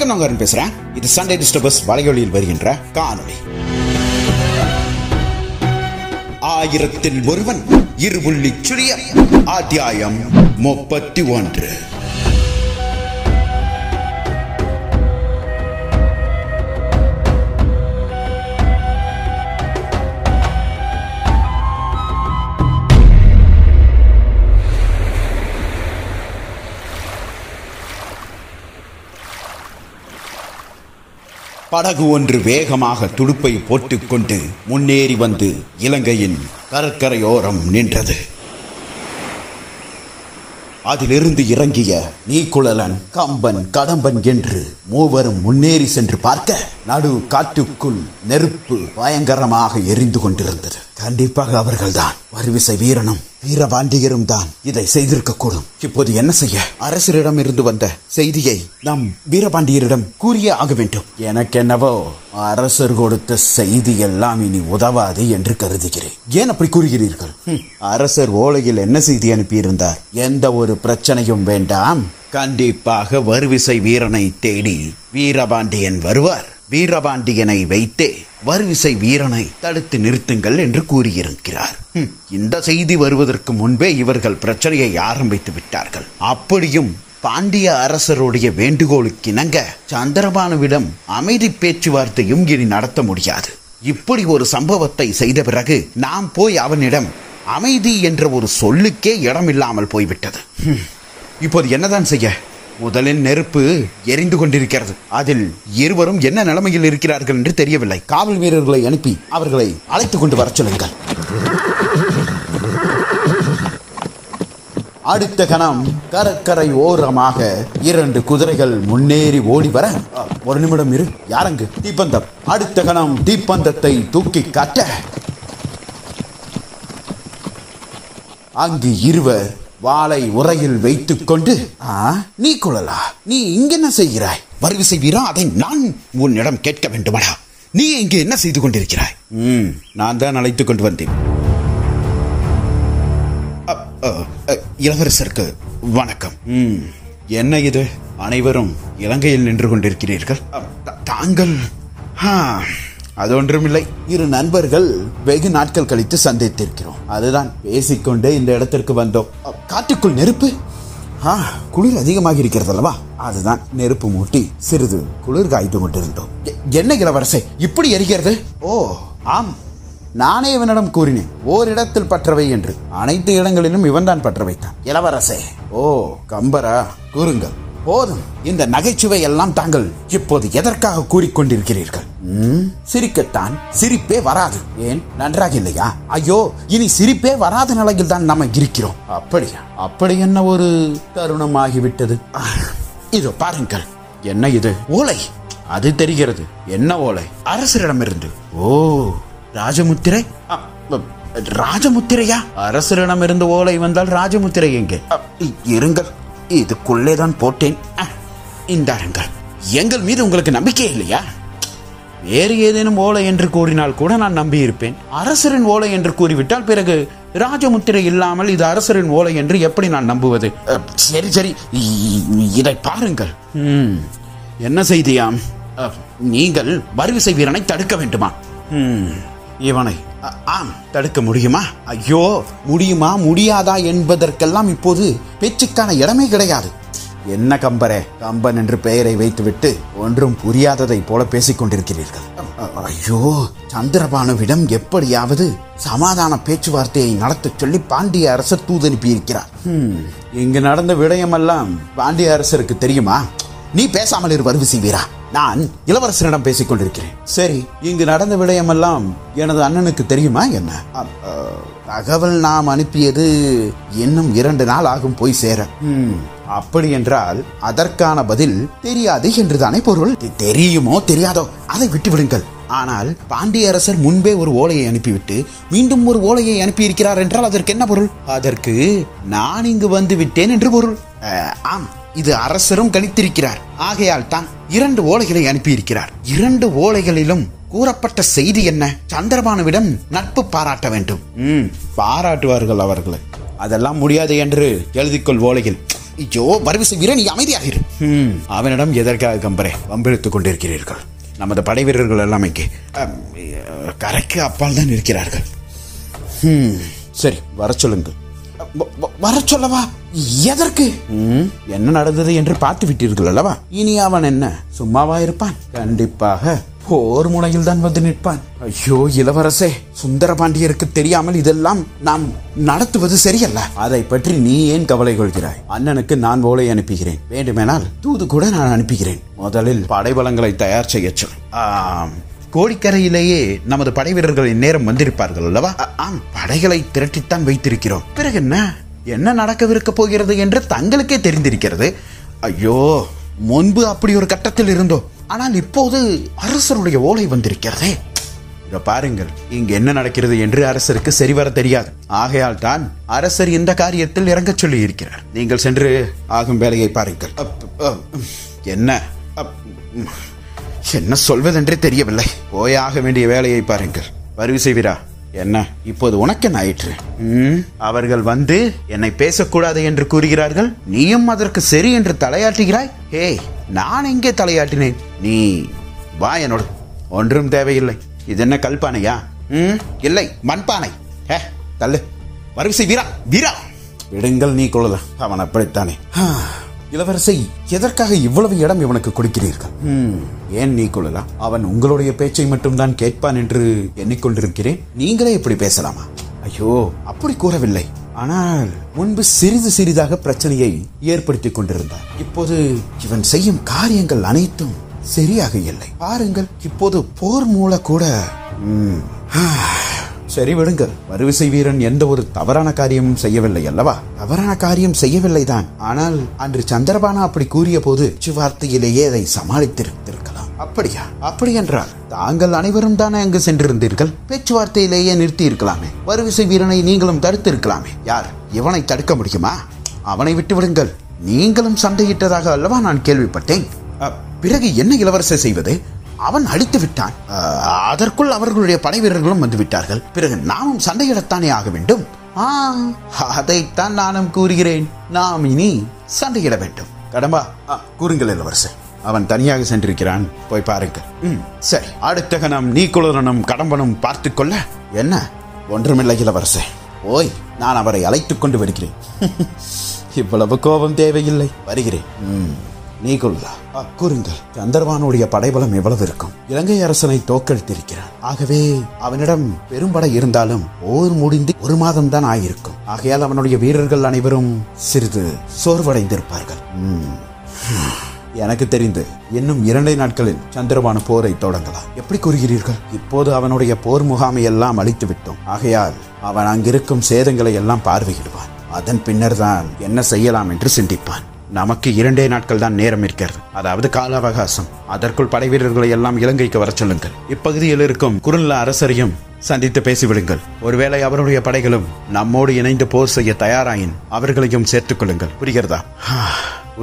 வணக்கம், நான் அருண் பேசுறேன். இது சண்டே டிஸ்டர்பர்ஸ் வலையொலியில் வருகின்ற காணொளி. 1000 ஒருவன் இருபுள்ளி சுழியம் அத்தியாயம் 31. படகு ஒன்று வேகமாக துடுப்பை போட்டுக்கொண்டு முன்னேறி வந்து இலங்கையின் கடற்கரையோரம் நின்றது. அதிலிருந்து இறங்கிய நீக்குழலன், கம்பன், கடம்பன் என்று மூவரும் முன்னேறி சென்று பார்க்க நடு காட்டுக்குள் நெருப்பு பயங்கரமாக எரிந்து கொண்டிருந்தது. கண்டிப்பாக அவர்கள்தான் வரிவிசை வீரனும் வீரபாண்டியரும் தான் இதை செய்திருக்க கூடும். இப்போது என்ன செய்ய? அரசரிடம் இருந்து வந்த செய்தியை நாம் வீரபாண்டியரிடம் கூறியே ஆக வேண்டும். எனக்கு என்னவோ அரசர் கொடுத்த செய்தி எல்லாம் இனி உதவாது என்று கருதுகிறேன். ஏன் அப்படி கூறுகிறீர்கள்? அரசர் ஓலையில் என்ன செய்தி அனுப்பியிருந்தார்? எந்த ஒரு பிரச்சனையும் வேண்டாம், கண்டிப்பாக வரிவிசை வீரனை தேடி வீரபாண்டியன் வருவார், வீரபாண்டியனை வைத்தே வரிவிசை வீரனை தடுத்து நிறுத்துங்கள் என்று கூறியிருக்கிறார். இந்த செய்தி வருவதற்கு முன்பே இவர்கள் பிரச்சனையை ஆரம்பித்து விட்டார்கள். அப்படியும் பாண்டிய அரசருடைய வேண்டுகோளுக்கு இணங்க சந்திரபானுவிடம் அமைதி பேச்சுவார்த்தையும் இனி நடத்த முடியாது. இப்படி ஒரு சம்பவத்தை செய்த பிறகு நாம் போய் அவனிடம் அமைதி என்ற ஒரு சொல்லுக்கே இடமில்லாமல் போய்விட்டது. இப்போது என்னதான் செய்ய? முதலில் நெருப்பு எரிந்து கொண்டிருக்கிறது. அதில் இருவரும் என்ன நிலைமையில் இருக்கிறார்கள் என்று தெரியவில்லை. காவல் வீரர்களை அனுப்பி அவர்களை அழைத்துக் கொண்டு வர சொல்லுங்கள். அடுத்த கணம் கடற்கரை ஓரமாக 2 குதிரைகள் முன்னேறி ஓடி வர, ஒரு நிமிடம் இரு, யாரங்கு? தீப்பந்தம். அடுத்த கணம் தீப்பந்தத்தை தூக்கி காட்ட அங்கு இருவர் வாளை உரையில் வைத்துக் கொண்டு, நீ குழலா, நீ இங்கென்ன செய்கிறாய்? வரிவிசை வீரா, அதை நான் உன்னிடம் கேட்க வேண்டுமடா. நீ இங்கு என்ன செய்து கொண்டிருக்கிறாய்? நான் தான் அழைத்துக் கொண்டு வந்தேன். இளவரசருக்கு வணக்கம். என்ன இது? அனைவரும் இலங்கையில் நின்று கொண்டிருக்கிறீர்கள். தாங்கள்? அது ஒன்றுமில்லை, 2 நண்பர்கள் வெகு நாட்கள் கழித்து சந்தித்திருக்கிறோம். அதுதான் பேசிக்கொண்டே இந்த இடத்திற்கு வந்தோம். காட்டுக்குள் நெருப்பு, குளிர் அதிகமாக இருக்கிறது அல்லவா? அதுதான் நெருப்பு மூட்டி சிறிது குளிர் காய்ந்து கொண்டிருந்தோம். என்ன இளவரசே, இப்படி எரிகிறது? ஓ ஆம், நானே இவனிடம் கூறினேன் ஓரிடத்தில் பற்றவை என்று. அனைத்து இடங்களிலும் இவன் தான் பற்ற வைத்தான். இளவரசே, ஓ கம்பரா, கூறுங்கள். போதும், இந்த நகைச்சுவை எல்லாம் தாங்கள் இப்போது எதற்காக கூறிக்கொண்டிருக்கிறீர்கள்? சிரிக்கத்தான். சிரிப்பே வராது. ஏன், நன்றாக இல்லையா? ஐயோ, இனி சிரிப்பே வராத நிலையில் தான் நாம இருக்கிறோம். அப்படியா? அப்படி என்ன ஒரு தருணம் ஆகிவிட்டது. இதோ பாருங்கள். என்ன இது? ஓலை. அது தெரிகிறது. என்ன ஓலை? அரசரிடமிருந்து. ஓ, ராஜமுத்திரை. ராஜமுத்திரையா? அரசரிடமிருந்து ஓலை வந்தால் ராஜமுத்திரை எங்கே? இருங்கள், இதுக்குள்ளேதான் போட்டேன். இந்தாருங்கள். எங்கள் மீது உங்களுக்கு நம்பிக்கை இல்லையா? வேறு ஏதேனும் ஓலை என்று கூறினால் கூட நான் நம்பி இருப்பேன். அரசரின் ஓலை என்று கூறிவிட்டால் பிறகு ராஜமுத்திரை இல்லாமல் இது அரசரின் ஓலை என்று எப்படி நான் நம்புவது? சரி சரி, இதை பாருங்கள். என்ன செய்தியாம்? நீங்கள் வரிவிசை வீரனை தடுக்க வேண்டுமா? இவனை ஆம், தடுக்க முடியுமா? ஐயோ, முடியுமா முடியாதா என்பதற்கெல்லாம் இப்போது பேச்சுக்கான இடமே கிடையாது. என்ன கம்பரே, கம்பன் என்று பெயரை வைத்துவிட்டு ஒன்றும் புரியாததை போல பேசிக் கொண்டிருக்கிறீர்கள். ஐயோ, சந்திரபானுவிடம் எப்படியாவது சமாதான பேச்சுவார்த்தையை நடத்த சொல்லி பாண்டிய அரசர் தூதனுப்பியிருக்கிறார். இங்கு நடந்த விடயமெல்லாம் பாண்டிய அரசருக்கு தெரியுமா? நீ பேசாமல் இரு வரிவிசை வீரா, நான் இளவரசரிடம் பேசிக் கொண்டிருக்கிறேன். சரி, இங்கு நடந்த விடயமெல்லாம் எனது அண்ணனுக்கு தெரியுமா என்ன? தகவல் நாம் அனுப்பியது இன்னும் 2 நாள் ஆகும் போய் சேர. அப்படி என்றால் அதற்கான பதில் தெரியாது என்றுதானே பொருள்? தெரியுமோ தெரியாதோ அதை விட்டு விடுங்கள். ஆனால் பாண்டிய அரசர் முன்பே ஒரு ஓலையை அனுப்பிவிட்டு மீண்டும் ஒரு ஓலையை அனுப்பியிருக்கிறார் என்றால் அதற்கு என்ன பொருள்? அதற்கு நான் இங்கு வந்து விட்டேன் என்று பொருள். ஆம், இது அரசரும் கணித்திருக்கிறார். ஆகையால் தான் 2 ஓலைகளை அனுப்பியிருக்கிறார். 2 ஓலைகளிலும் கூறப்பட்ட செய்தி என்ன? சந்திரபானுவிடம் நட்பு பாராட்ட வேண்டும். பாராட்டுவார்கள் அவர்களை. அதெல்லாம் முடியாது என்று எழுதிக்கொள் ஓலையில். ஐயோ வருவிசை வீரன், நீ அமைதியாக இரு. அவனிடம் எதற்காக கம்பரே வம்பிழுத்துக் கொண்டிருக்கிறீர்கள்? நமது படை வீரர்கள் எல்லாம் இங்கே கரைக்கு அப்பால் தான் இருக்கிறார்கள். சரி, வர சொல்லுங்கள். வர சொல்லவா? எதற்கு? என்ன நடந்தது என்று பார்த்து விட்டீர்கள் அல்லவா? இனி அவன் என்ன சும்மாவா இருப்பான்? கண்டிப்பாக போர் முனையில் தான் வந்து நிற்பான். ஐயோ இளவரசே, சுந்தர பாண்டியருக்கு தெரியாமல் இதெல்லாம் நாம் நடத்துவது சரியல்ல. அதை பற்றி நீ ஏன் கவலை கொள்கிறாய்? அண்ணனுக்கு நான் ஓலை அனுப்புகிறேன், வேண்டுமெனால் தூது கூட நான் அனுப்புகிறேன். முதலில் படைபலங்களை தயார் செய்ய சொல். கோடிக்கரையிலேயே நமது படை வீரர்கள் இந்நேரம் வந்திருப்பார்கள் அல்லவா? ஆம், படைகளை திரட்டித்தான் வைத்திருக்கிறோம். பிறகு என்ன நடக்கவிருக்க போகிறது என்று தங்களுக்கே தெரிந்திருக்கிறது. ஐயோ, முன்பு அப்படி ஒரு கட்டத்தில் இருந்தோம். ஆனால் இப்போது அரசருடைய ஓலை வந்திருக்கிறதே. இதை பாருங்கள், இங்கு என்ன நடக்கிறது என்று அரசருக்கு சரிவர தெரியாது. ஆகையால் தான் அரசர் இந்த காரியத்தில் இறங்க சொல்லி இருக்கிறார். நீங்கள் சென்று ஆகும் வேலையை பாருங்கள். என்ன சொல்வதென்றே தெரியவில்லை. போயாக வேண்டிய வேலையை பாருங்கள். வருவிசை வீரா, என்ன இப்போது உனக்கு என்ன ஆயிற்று? அவர்கள் வந்து என்னை பேசக்கூடாது என்று கூறுகிறார்கள், நீயும் அதற்கு சரி என்று தலையாட்டுகிறாய். ஹே, நான் எங்கே தலையாட்டினேன்? நீ வா என்னோடு. ஒன்றும் தேவையில்லை. இது என்ன கல்பானையா? இல்லை, மண்பானை. தள்ளு. வருவிசை வீரா, வீரா விடுங்கள், நீ கொள்ளலாம். அவன் அப்படித்தானே. இளவரசை, எதற்காக இவ்வளவு இடம் இவனுக்கு கொடுக்கிறீர்கள்? ஏன் நீ கொள்ளலாம்? அவன் உங்களுடைய பேச்சை மட்டும் தான் கேட்பான் என்று எண்ணிக்கொண்டிருக்கிறேன். நீங்களே இப்படி பேசலாமா? ஐயோ, அப்படி கூறவில்லை. ஆனால் முன்பு சிறிது சிறிதாக பிரச்சனையை ஏற்படுத்திக் கொண்டிருந்தார். இப்போது இவன் செய்யும் காரியங்கள் அனைத்தும் சரியாக இல்லை. பாருங்கள், இப்போது போர் மூல கூட. சரி விடுங்கள். வருவிசை வீரன் எந்த ஒரு தவறான காரியமும் செய்யவில்லை அல்லவா? தவறான காரியம் செய்யவில்லை தான். ஆனால் அன்று சந்திரபானா அப்படி கூறிய போது வார்த்தையிலேயே அதை சமாளித்திருக்கலாம். அப்படியா? அப்படி என்றால் தாங்கள் அனைவரும் தானே அங்கு சென்றிருந்தீர்கள். பேச்சுவார்த்தையிலேயே நிறுத்தி இருக்கலாமே. வருவிசை வீரனை நீங்களும் தடுத்து இருக்கலாமே. யார் இவனை தடுக்க முடியுமா? அவனை விட்டு விடுங்கள். நீங்களும் சண்டையிட்டதாக அல்லவா நான் கேள்விப்பட்டேன். பிறகு என்ன இளவரசர் செய்வது? அவன் அழித்து விட்டான். அதற்குள் அவர்களுடைய படை வீரர்களும் வந்து விட்டார்கள். பிறகு நாமும் சண்டையிடத்தானே ஆக வேண்டும். அதைத்தான் நானும் கூறுகிறேன். நாம் இனி சண்டையிட வேண்டும். கடம்பா, கூறுங்கள் இளவரசர். அவன் தனியாக சென்றிருக்கிறான், போய் பாருங்கள். சரி, அடுத்த கணம் நீக்குளரனும் கடம்பனும் பார்த்து கொள்ள. என்ன? ஒன்றுமில்லை இளவரசர், ஓய், நான் அவரை அழைத்துக் கொண்டு வருகிறேன். இவ்வளவு கோபம் தேவையில்லை, வருகிறேன். நீ கொள்ளா. கூறுங்கள், சந்திரபானுடைய படைபலம் எவ்வளவு இருக்கும்? இலங்கை அரசனை தோற்கடித்திருக்கிறான். ஆகவே அவனிடம் பெரும்படை இருந்தாலும் போர் முடிந்து 1 மாதம் தான் ஆயிருக்கும். ஆகையால் அவனுடைய வீரர்கள் அனைவரும் சிறிது சோர்வடைந்திருப்பார்கள். எனக்கு தெரிந்து இன்னும் 2 நாட்களில் சந்திரபானு போரை தொடங்கலாம். எப்படி கூறுகிறீர்கள்? இப்போது அவனுடைய போர் முகாமை எல்லாம் அழித்து விட்டோம். ஆகையால் அவன் அங்கிருக்கும் சேதங்களை எல்லாம் பார்வையிடுவான். அதன் பின்னர் தான் என்ன செய்யலாம் என்று சிந்திப்பான். நமக்கு 2 நாட்கள் தான் நேரம் இருக்கிறது, அதாவது கால அவகாசம். அதற்குள் படை வீரர்களை எல்லாம் இலங்கைக்கு வர சொல்லுங்கள். இப்பகுதியில் இருக்கும் குறுநில அரசரையும் சந்தித்து பேசிவிடுங்கள். ஒருவேளை அவருடைய படைகளும் நம்மோடு இணைந்து போர் செய்ய தயாராயின் அவர்களையும் சேர்த்துக் கொள்ளுங்கள். புரிகிறதா?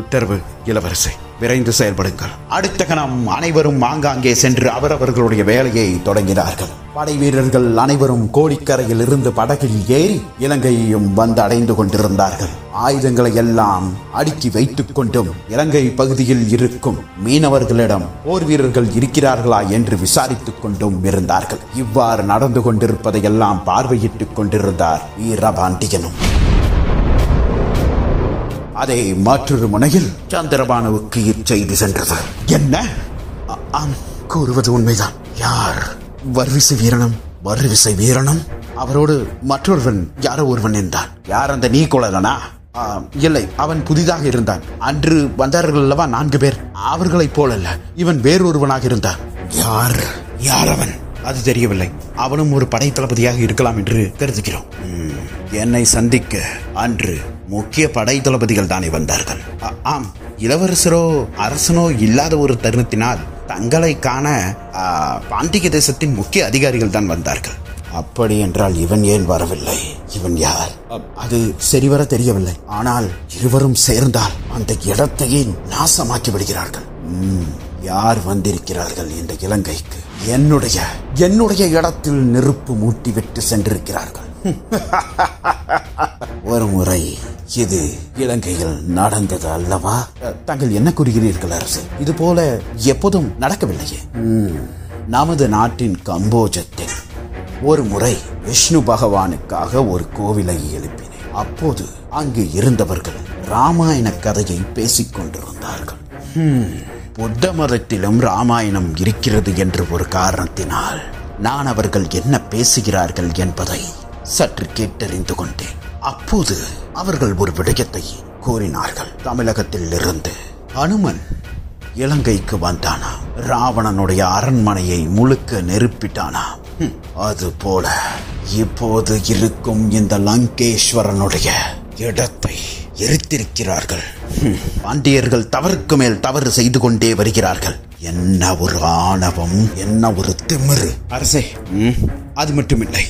உத்தரவு இளவரசை, விரைந்து செயல்படுங்கள். அடுத்த கணம் அனைவரும் ஆங்காங்கே சென்று அவரவர்களுடைய வேலையை தொடங்கினார்கள். படை வீரர்கள் அனைவரும் கோடிக்கரையில் இருந்து படகில் ஏறி இலங்கையையும் வந்து அடைந்து கொண்டிருந்தார்கள். ஆயுதங்களை எல்லாம் அடுக்கி வைத்துக் கொண்டும் இலங்கை பகுதியில் இருக்கும் மீனவர்களிடம் போர் வீரர்கள் இருக்கிறார்களா என்று விசாரித்துக் கொண்டும் இருந்தார்கள். இவ்வாறு நடந்து கொண்டிருப்பதையெல்லாம் பார்வையிட்டுக் கொண்டிருந்தார் வீரபாண்டியனும். அதே மற்றொரு முனையில் சந்திரபானுவுக்கு இச்செய்தி சென்றது. என்ன? ஆம், கூறுவது உண்மைதான். யார்? வருவிசை வீரனும். வருவிசை வீரனும் அவரோடு மற்றொருவன் யாரோ ஒருவன் என்றான். யார் அந்த நீக்குளரனா? இல்லை, அவன் புதிதாக இருந்தான். அன்று வந்தார்கள் அல்லவா 4 பேர். அவர்களைப் போலல்ல, இவன் வேறொருவனாக இருந்தான். யார்? யார் அவன்? அது தெரியவில்லை. அவனும் ஒரு படை தளபதியாக இருக்கலாம் என்று கருதுகிறோம். என்னை சந்திக்க அன்று முக்கிய படை தளபதிகள் தானே வந்தார்கள். ஆம், இளவரசரோ அரசனோ இல்லாத ஒரு தருணத்தினால் தங்களை காண பாண்டிய தேசத்தின் முக்கிய அதிகாரிகள் தான் வந்தார்கள். அப்படி என்றால் இவன் ஏன் வரவில்லை? இவன் யார்? அது சரிவர தெரியவில்லை. ஆனால் இருவரும் சேர்ந்தால் அந்த இடத்தையே நாசமாக்கி விடுகிறார்கள். யார் வந்திருக்கிறார்கள் இந்த இலங்கைக்கு? என்னுடைய இடத்தில் நெருப்பு மூட்டி விட்டு சென்றிருக்கிறார்கள். ஒரு முறை இது இலங்கையில் நடந்தது அல்லவா? தாங்கள் என்ன கூறுகிறீர்கள் அரசே? இது போல எப்போதும் நடக்கவில்லையே. நமது நாட்டின் கம்போஜத்தில் ஒரு முறை விஷ்ணு பகவானுக்காக ஒரு கோவிலை எழுப்பினேன். அப்போது அங்கு இருந்தவர்கள் ராமாயண கதையை பேசிக் கொண்டிருந்தார்கள். புத்த மதத்திலும் ராமாயணம் இருக்கிறது என்ற ஒரு காரணத்தினால் நான் அவர்கள் என்ன பேசுகிறார்கள் என்பதை சற்று கேட்டறிந்து கொண்டேன். அப்போது அவர்கள் ஒரு விடயத்தை கூறினார்கள். தமிழகத்தில் இருந்து ஹனுமன் இலங்கைக்கு வந்தானா, ராவணனுடைய அரண்மனையை முழுக்க நெருப்பிட்டானா, அது போல இப்போது இருக்கும் இந்த லங்கேஸ்வரனுடைய இடத்தை எரித்திருக்கிறார்கள். பாண்டியர்கள் தவறுக்கு மேல் தவறு செய்து கொண்டே வருகிறார்கள். என்ன ஒரு ஆணவம், என்ன ஒரு திமிரு! அரசே, அது மட்டுமில்லை,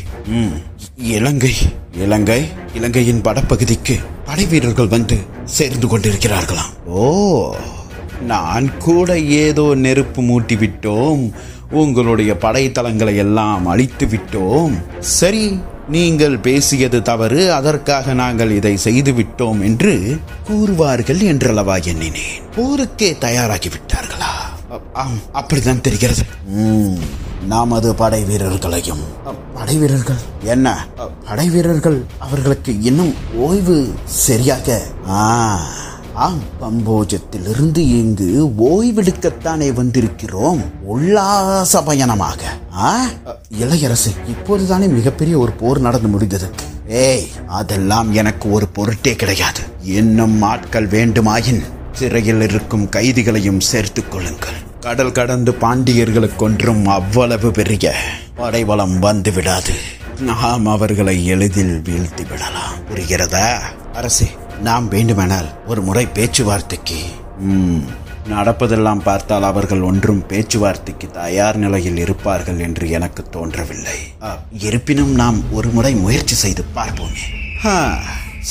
இலங்கையின் வடபகுதிக்கு படை வீரர்கள் வந்து சேர்ந்து கொண்டிருக்கிறார்களாம். ஓ, நான் கூட ஏதோ நெருப்பு மூட்டி விட்டோம், உங்களுடைய படைத்தளங்களை எல்லாம் அழித்து விட்டோம், சரி நீங்கள் பேசியது தவறு, அதற்காக நாங்கள் இதை செய்து விட்டோம் என்று கூறுவார்கள் என்றளவா எண்ணினேன். போருக்கே தயாராகிவிட்டார்களா? அப்படித்தான் தெரிகிறது. நமது படை வீரர்களையும் என்ன படை வீரர்கள் அவர்களுக்கு இன்னும் ஓய்வு சரியாக கம்போஜத்திலிருந்து இங்கு ஓய்வெடுக்கத்தானே வந்திருக்கிறோம், உல்லாச பயணமாக. இளையரசு, இப்போதுதானே மிகப்பெரிய ஒரு போர் நடந்து முடிந்தது. அதெல்லாம் எனக்கு ஒரு பொருட்டே கிடையாது. இன்னும் ஆட்கள் வேண்டுமாயின் சிறையில் இருக்கும் கைதிகளையும் சேர்த்துக் கொள்ளுங்கள். கடல் கடந்து பாண்டியர்களுக்கு ஒன்றும் அவ்வளவு பெரிய படைபலம் வந்து விடாது. நாம் அவர்களை எளிதில் வீழ்த்தி விடலாம். புரிகிறதா அரசே? நாம் வேண்டுமானால் ஒரு முறை பேச்சுவார்த்தைக்கு நடப்பதெல்லாம் பார்த்தால் அவர்கள் ஒன்றும் பேச்சுவார்த்தைக்கு தயார் நிலையில் இருப்பார்கள் என்று எனக்கு தோன்றவில்லை. இருப்பினும் நாம் ஒரு முறை முயற்சி செய்து பார்ப்போமே.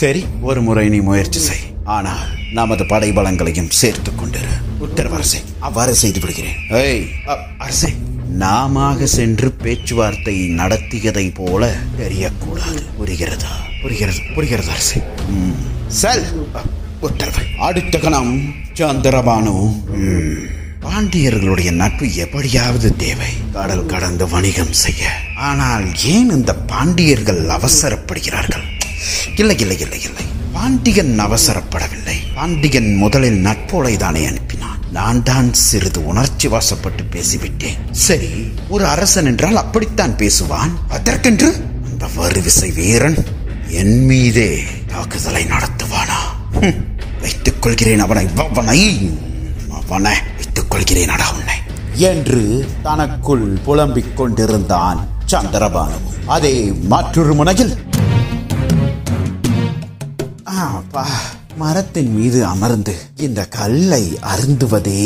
சரி, ஒரு முறை நீ முயற்சி செய். ஆனால் நமது படைபலங்களையும் சேர்த்துக் கொண்டிரு. உத்தரவரசே, அவ்வாறு செய்து விடுகிறேன். அரசே, நாம சென்று பேச்சுவார்த்தை நடத்தியதை போல தெரியக்கூடாது. புரிகிறதா? புரிகிறது அரசே. செல். உத்தரவு. அடுத்த கணம் சந்திரபானு. பாண்டியர்களுடைய நட்பு எப்படியாவது தேவை, கடல் கடந்து வணிகம் செய்ய. ஆனால் ஏன் இந்த பாண்டியர்கள் அவசரப்படுகிறார்கள்? இல்லை, பாண்டியன் அவசரப்படவில்லை. பாண்டியன் முதலில் நட்போலை தானே அனுப்பினான். நான் தான் சிறிது உணர்ச்சி வாசப்பட்டு பேசிவிட்டேன். சரி, ஒரு அரசன் என்றால் அப்படித்தான் பேசுவான். அதற்கென்று அந்த வறுவிசை வீரன் என் மீதே தாக்குதலை நடத்துவானா? வைத்துக் கொள்கிறேன் அவனை வைத்துக் கொள்கிறேன் உன்னை என்று தனக்குள் புலம்பிக் கொண்டிருந்தான் சந்திரபானு. அதே மற்றொரு முனையில் மரத்தின் மீது அமர்ந்து இந்த கல்லை அருந்துவதே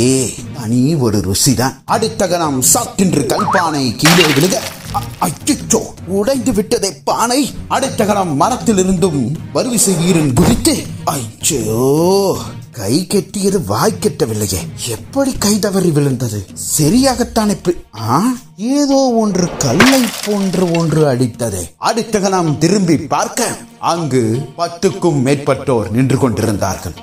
தனி ஒரு ருசிதான். அடுத்த கணம் சட்டென்று கல்பானை கீழே விழுக, அச்சோ, உடைந்து விட்டதே பானை. அடுத்த கணம் மரத்தில் இருந்தும் வறுவிசை வீரன் குதித்து, ஐயோ, கை கெட்டியது வாய் கெட்டவில்லையே, எப்படி கை தவறி விழுந்தது? சரியாகத்தானே ஏதோ ஒன்று கல்லை போன்று ஒன்று அடித்ததே. அடுத்த கணம் திரும்பி பார்க்க அங்கு 10க்கும் மேற்பட்டோர் நின்று கொண்டிருந்தார்கள்.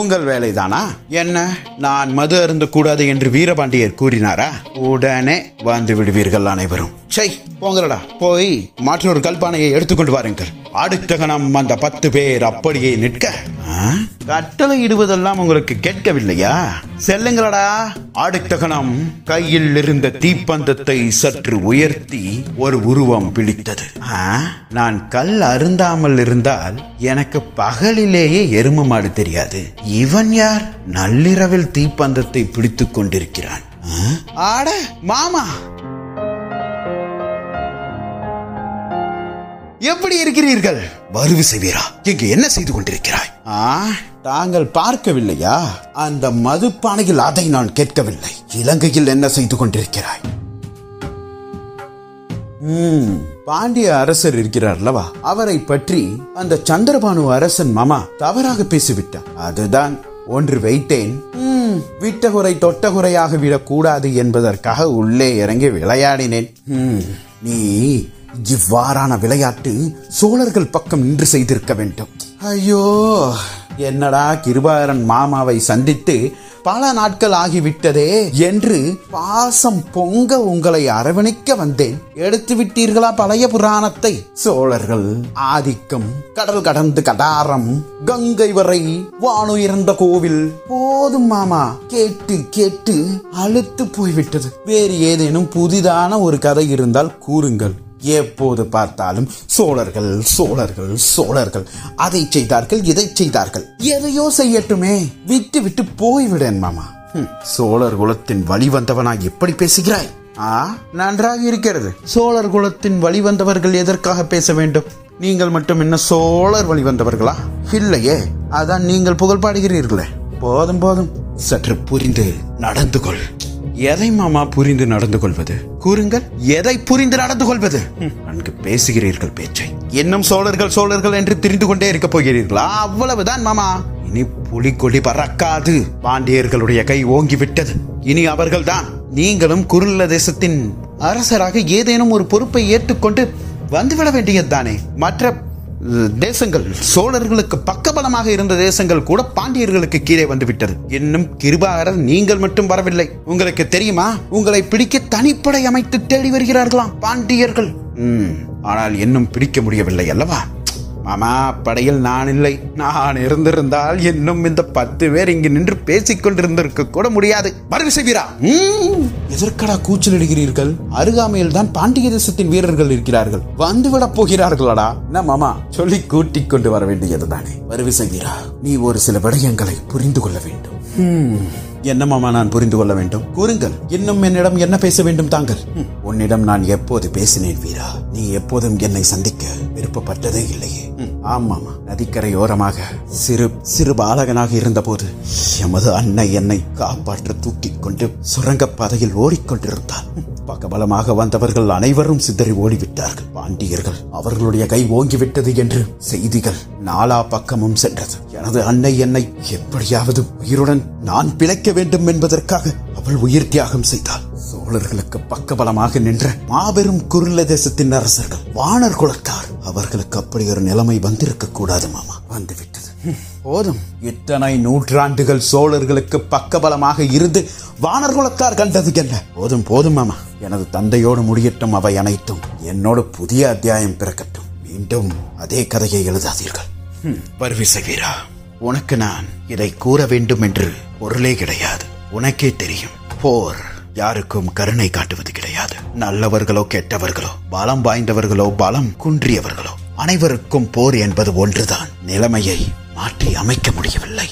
உங்கள் வேலைதானா என்ன? நான் மது அருந்த கூடாது என்று வீரபாண்டியர் கூறினாரா? உடனே வந்து விடுவீர்கள் அனைவரும். போங்களடா, போய் மற்றொரு கல்பானையை எடுத்துக்கொண்டு வாருங்கள். அடுத்த கணம் அந்த 10 பேர் அப்படியே நிற்க, கட்டளை இடுவதெல்லாம் உங்களுக்கு கேட்கவில்லையா? செல்லுங்களடா. அடுத்த கணம் கையில் இருந்த தீப்பந்தத்தை சற்று உயர்த்தி ஒரு உருவம் பிடித்தது. நான் கல் அருந்தாமல் இருந்தால் எனக்கு பகலிலேயே எரும மாடு தெரியாது. இவன் யார்? நள்ளிரவில் தீப்பந்தத்தை பிடித்துக் கொண்டிருக்கிறான். ஆட மாமா, எப்படி இருக்கிறீர்கள்? வறுவிசை வீரா, இங்கு என்ன செய்து கொண்டிருக்கிறாய்? தாங்கள் பார்க்கவில்லையா? அந்த மதுப்பானையில் அதை நான் கேட்கவில்லை. இலங்கையில் என்ன செய்து கொண்டிருக்கிறாய்? பாண்டிய அரசர் இருக்கிறார் அல்லவா, அவரை பற்றி அந்த சந்திரபானு அரசன் மாமா தவறாக பேசிவிட்டார். அதுதான் ஒன்று வைத்தேன். விட்டகுறை தொட்டகுறையாக விடக்கூடாது என்பதற்காக உள்ளே இறங்கி விளையாடினேன். நீ இவ்வாறான விளையாட்டு சோழர்கள் பக்கம் நின்று செய்திருக்க வேண்டும். ஐயோ, என்னடா கிருபாகரன் மாமாவை சந்தித்து பல நாட்கள் ஆகிவிட்டதே என்று பாசம் பொங்க உங்களை அரவணைக்க வந்தேன். எடுத்து விட்டீர்களா பழைய புராணத்தை? சோழர்கள் ஆதிக்கம், கடல் கடந்து கடாரம், கங்கை வரை வானுயர்ந்த கோவில். போதும் மாமா, கேட்டு கேட்டு அழுத்து போய்விட்டது. வேறு ஏதேனும் புதிதான ஒரு கதை இருந்தால் கூறுங்கள். எப்போது பார்த்தாலும் சோழர்கள் சோழர்கள் சோழர்கள், அதை செய்தார்கள் இதை செய்தார்கள். எதையோ செய்யட்டுமே, விட்டு விட்டு போய்விடேன் மாமா. சோழர் குலத்தின் வழி வந்தவனாய் எப்படி பேசுகிறாய்? நன்றாக இருக்கிறது. சோழர் குலத்தின் வழி வந்தவர்கள் எதற்காக பேச வேண்டும்? நீங்கள் மட்டும் என்ன சோழர் வழி வந்தவர்களா? இல்லையே, அதான் நீங்கள் புகழ் பாடுகிறீர்களே. போதும் போதும், சற்று புரிந்து நடந்து கொள். எதை மாமா புரிந்து நடந்து கொள்வது? கூறுங்கள், எதை புரிந்து நடந்து கொள்வது? நன்கு பேசுகிறீர்கள் பேச்சை. இன்னும் சோழர்கள் சோழர்கள் என்று தெரிந்து கொண்டே இருக்க போகிறீர்களா? அவ்வளவுதான் மாமா. இனி புலிகொடி பறக்காது. பாண்டியர்களுடைய கை ஓங்கிவிட்டது. இனி அவர்கள்தான். நீங்களும் குறுநில தேசத்தின் அரசராக ஏதேனும் ஒரு பொறுப்பை ஏற்றுக்கொண்டு வந்துவிட வேண்டியதுதானே. மற்ற தேசங்கள், சோழர்களுக்கு பக்கபலமாக இருந்த தேசங்கள் கூட பாண்டியர்களுக்கு கீழே வந்துவிட்டது. இன்னும் கிருபாகரர் நீங்கள் மட்டும் வரவில்லை. உங்களுக்கு தெரியுமா, உங்களை பிடிக்க தனிப்படை அமைத்து தேடி வருகிறார்களாம் பாண்டியர்கள். ஆனால் இன்னும் பிடிக்க முடியவில்லை அல்லவா மாமா? படையில் நான் இல்லை. நான் இருந்திருந்தால் இன்னும் இந்த 10 பேர் இங்கு நின்று பேசிக் கொண்டிருந்திருக்க கூட முடியாது. வருவிசை வீரா, எதற்கடா கூச்சலிடுகிறீர்கள்? அருகாமையில் தான் பாண்டிய தேசத்தின் வீரர்கள் இருக்கிறார்கள். வந்துவிட போகிறார்களாடா. என்ன மாமா, சொல்லி கூட்டிக் கொண்டு வர வேண்டியதுதானே. வருவிசை வீரா, நீ ஒரு சில விடயங்களை புரிந்து கொள்ள வேண்டும். என்ன மாமா நான் புரிந்து கொள்ள வேண்டும்? கூறுங்கள். இன்னும் என்னிடம் என்ன பேச வேண்டும் தாங்கள்? உன்னிடம் நான் எப்போது பேசினேன் வீரா? நீ எப்போதும் என்னை சந்திக்க விருப்பப்பட்டதே இல்லையே. ஆமாமா, நதிக்கரை ஓரமாக சிறு பாலகனாக இருந்த போது எமது அன்னை என்னை காப்பாற்ற தூக்கிக் கொண்டு சுரங்கப்பாதையில் ஓடிக்கொண்டிருந்தார். பக்கபலமாக வந்தவர்கள் அனைவரும் சிதறி ஓடிவிட்டார்கள். பாண்டியர்கள் அவர்களுடைய கை ஓங்கிவிட்டது என்று செய்திகள் நாலா பக்கமும் சென்றது. எனது அன்னை என்னை எப்படியாவது உயிருடன் நான் பிழைக்க வேண்டும் என்பதற்காக அவள் உயிர் தியாகம் செய்தாள். சோழர்களுக்கு பக்கபலமாக நின்ற மாபெரும் குறுநில தேசத்தின் அரசர்கள், வானர் குலத்தார், அவர்களுக்கு அப்படி ஒரு நிலைமை வந்திருக்க கூடாது மாமா. வந்துவிட்டது. போதும். இத்தனை நூற்றாண்டுகள் சோழர்களுக்கு பக்கபலமாக இருந்து வானர் குலத்தார் கண்டது என்ன? போதும் போதும் மாமா. எனது தந்தையோடு முடியட்டும் அவை அனைத்தும். என்னோடு புதிய அத்தியாயம் பிறக்கட்டும். மீண்டும் அதே கதையை எழுதாதீர்கள். வருவிசை வீரா, உனக்கு நான் இதை கூற வேண்டும் என்று பொருளே கிடையாது. உனக்கே தெரியும், போர் யாருக்கும் கருணை காட்டுவது கிடையாது. நல்லவர்களோ கெட்டவர்களோ, பலம் வாய்ந்தவர்களோ பலம் குன்றியவர்களோ, அனைவருக்கும் போர் என்பது ஒன்றுதான். நிலைமையை மாற்றி அமைக்க முடியவில்லை.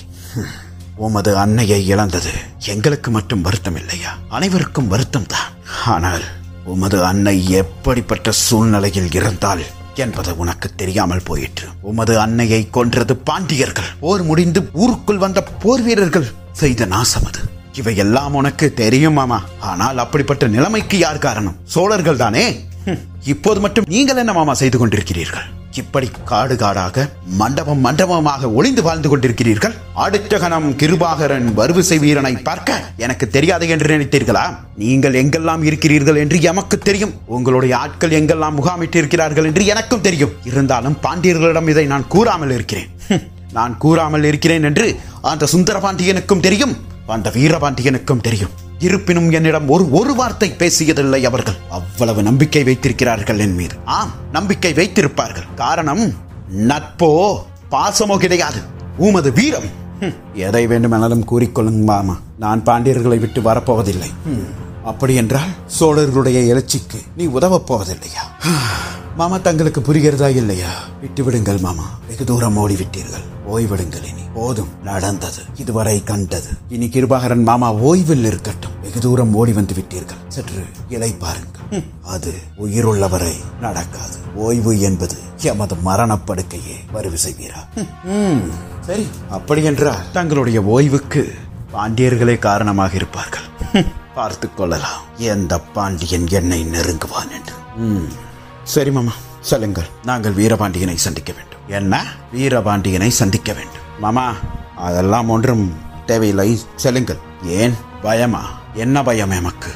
உமது அன்னையை இழந்தது எங்களுக்கு மட்டும் வருத்தம் இல்லையா? அனைவருக்கும் வருத்தம் தான். ஆனால் உமது அன்னை எப்படிப்பட்ட சூழ்நிலையில் இருந்தால் என்பது உனக்கு தெரியாமல் போயிற்று. உமது அன்னையை கொன்றது பாண்டியர்கள். போர் முடிந்து ஊருக்குள் வந்த போர் வீரர்கள் செய்த நாசம் அது. இவையெல்லாம் உனக்கு தெரியும் மாமா. ஆனால் அப்படிப்பட்ட நிலைமைக்கு யார் காரணம்? சோழர்கள் தானே. இப்போது மட்டும் நீங்கள் என்ன மாமா செய்து கொண்டிருக்கிறீர்கள்? இப்படி காடு காடாக, மண்டபம் மண்டபமாக ஒளிந்து வாழ்ந்து கொண்டிருக்கிறீர்கள். அடுத்த கணம் கிருபாகரன் வருவிசை வீரனை பார்க்க எனக்கு தெரியாது என்று நினைத்தீர்களா? நீங்கள் எங்கெல்லாம் இருக்கிறீர்கள் என்று எமக்கு தெரியும். உங்களுடைய ஆட்கள் எங்கெல்லாம் முகாமிட்டு இருக்கிறார்கள் என்று எனக்கும் தெரியும். இருந்தாலும் பாண்டியர்களிடம் இதை நான் கூறாமல் இருக்கிறேன். நான் கூறாமல் இருக்கிறேன் என்று அந்த சுந்தர பாண்டியனுக்கும் தெரியும், அந்த வீரபாண்டியனுக்கும் தெரியும். இருப்பினும் என்னிடம் ஒரு வார்த்தை பேசியதில்லை அவர்கள். அவ்வளவு நம்பிக்கை வைத்திருக்கிறார்கள் என் மீது. ஆம், நம்பிக்கை வைத்திருப்பார்கள். காரணம் நட்போ பாசமோ கிடையாது, உமது வீரம். எதை வேண்டுமெனாலும் கூறிக்கொள்ளுங்க மாமா, நான் பாண்டியர்களை விட்டு வரப்போவதில்லை. அப்படி என்றால் சோழர்களுடைய எழுச்சிக்கு நீ உதவப் போவதில்லையா? மாமா, தங்களுக்கு புரிகிறதா இல்லையா? விட்டுவிடுங்கள் மாமா. வெகு தூரம் ஓடிவிட்டீர்கள், ஓய்விடுங்கள். இனி போதும், நடந்தது, இதுவரை கண்டது. இனி கிருபாகரன் மாமா ஓய்வில் இருக்கட்டும். வெகு தூரம் ஓடி வந்து விட்டீர்கள், சற்று இலை பாருங்கள். அது உயிருள்ளவரை நடக்காது. ஓய்வு என்பது எமது மரணப்படுக்கையே. வருவிசை வீரா. சரி, அப்படி என்றால் தங்களுடைய ஓய்வுக்கு பாண்டியர்களே காரணமாக இருப்பார்கள். பார்த்து கொள்ளலாம் எந்த பாண்டியன் என்னை நெருங்குவான் என்று. சரி மாமா, சொல்லுங்கள். நாங்கள் வீரபாண்டியனை சந்திக்க வேண்டும். என்ன? வீரபாண்டியனை சந்திக்க வேண்டும் மாமா? அதெல்லாம் ஒன்றும் தேவையில்லை, செல்லுங்கள். ஏன் பயமா? என்ன பயம் எமக்கு?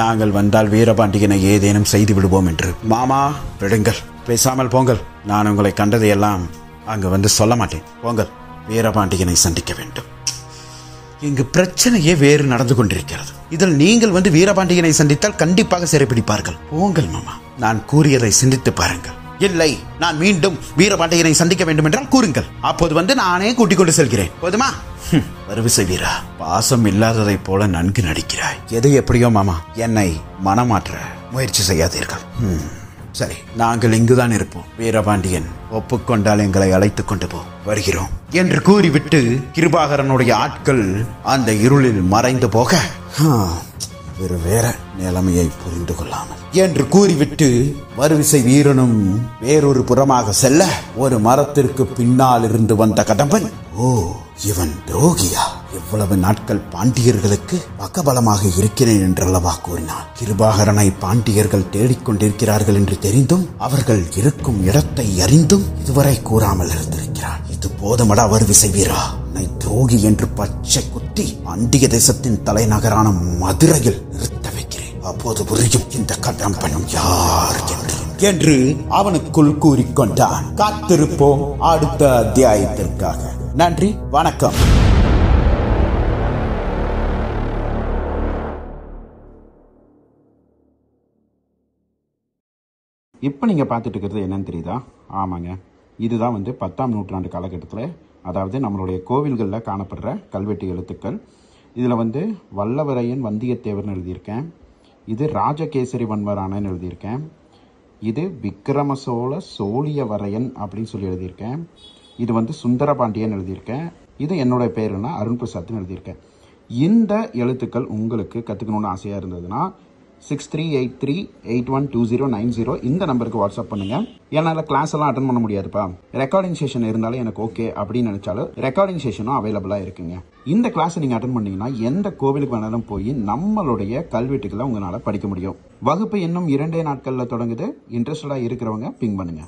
நாங்கள் வந்தால் வீரபாண்டியனை ஏதேனும் செய்து விடுவோம் என்று. மாமா விடுங்கள், பேசாமல் போங்கள். நான் உங்களை கண்டதையெல்லாம் அங்க வந்து சொல்ல மாட்டேன். போங்கள், வீரபாண்டியனை சந்திக்க வேண்டும். இங்கு பிரச்சனையே வேறு நடந்து கொண்டிருக்கிறது. இதில் நீங்கள் வந்து வீரபாண்டியனை சந்தித்தால் கண்டிப்பாக சிறைப்பிடிப்பார்கள். போங்கள் மாமா, நான் கூறியதை சிந்தித்து பாருங்கள். இல்லை, நான் மீண்டும் வீரபாண்டியனை சந்திக்க வேண்டும் என்றால் கூறுங்கள். அப்போது வந்து நானே கூட்டிக் கொண்டு செல்கிறேன். போதுமா? வருவிசை வீரா, பாசம் இல்லாததை போல நன்கு நடிக்கிறாய். எது எப்படியோ மாமா, என்னை மனமாற்ற முயற்சி செய்யாதீர்கள். சரி, நாங்கள் இங்குதான் இருப்போம். வீரபாண்டியன் ஒப்புக்கொண்டால் எங்களை அழைத்துக் கொண்டு போ, வருகிறோம் என்று கூறிவிட்டு கிருபாகரனுடைய ஆட்கள் அந்த இருளில் மறைந்து போக, வேற நிலைமையை புரிந்து கொள்ளாமல் என்று கூறிவிட்டு வருவிசை வீரனும் வேறொரு புறமாக செல்ல, ஒரு மரத்திற்கு பின்னால் இருந்து வந்த கடம்பன், ஓ இவன் துரோகியா? எவ்வளவு நாட்கள் பாண்டியர்களுக்கு பக்கபலமாக இருக்கிறேன் என்றல்லவா கூறினான். கிருபாகரனை பாண்டியர்கள் தேடிக்கொண்டிருக்கிறார்கள் என்று தெரிந்தும் அவர்கள் இருக்கும் இடத்தை அறிந்தும் இதுவரை கூறாமல் இருந்திருக்கிறான். இது போதுமடா வருவிசை வீரா, உன்னை துரோகி என்று பச்சை குத்தி பாண்டிய தேசத்தின் தலைநகரான மதுரையில் நிறுத்த வைக்கிறேன். அப்போது புரியும் இந்த கடம்பன் யார் என்று அவனுக்குள் கூறிக்கொண்டான். காத்திருப்போம் அடுத்த அத்தியாயத்திற்காக. நன்றி, வணக்கம். இப்போ நீங்கள் பார்த்துட்டு இருக்கிறது என்னன்னு தெரியுதா? ஆமாங்க, இதுதான் வந்து 10ஆம் நூற்றாண்டு காலகட்டத்தில், அதாவது நம்மளுடைய கோவில்களில் காணப்படுற கல்வெட்டு எழுத்துக்கள். இதில் வந்து வல்லவரையன் வந்தியத்தேவர்னு எழுதியிருக்கேன். இது ராஜகேசரி வன்வரானன்னு எழுதியிருக்கேன். இது விக்ரம சோழ சோழியவரையன் அப்படின்னு சொல்லி எழுதியிருக்கேன். இது வந்து சுந்தரபாண்டியன் எழுதியிருக்கேன். இது என்னோட பேருனா அருண் பிரசாத்னு எழுதியிருக்கேன். இந்த எழுத்துக்கள் உங்களுக்கு கற்றுக்கணுன்னு ஆசையாக இருந்ததுன்னா 6383812090 இந்த நம்பருக்கு வாட்ஸ்அப் பண்ணுங்க. என்னால் கிளாஸ் எல்லாம் அட்டன் பண்ண முடியாதுப்பா, ரெக்கார்டிங் செஷன் இருந்தாலும் எனக்கு ஓகே அப்படின்னு நினைச்சாலும் ரெக்கார்டிங் செஷனும் அவைலபிளாக இருக்குங்க. இந்த கிளாஸை நீங்கள் அட்டன் பண்ணீங்கன்னா எந்த கோவிலுக்கு வேணாலும் போய் நம்மளுடைய கல்வெட்டுக்களை உங்களால் படிக்க முடியும். வகுப்பு இன்னும் 2 நாட்களில் தொடங்குது. இன்ட்ரெஸ்டடாக இருக்கிறவங்க பிங் பண்ணுங்க.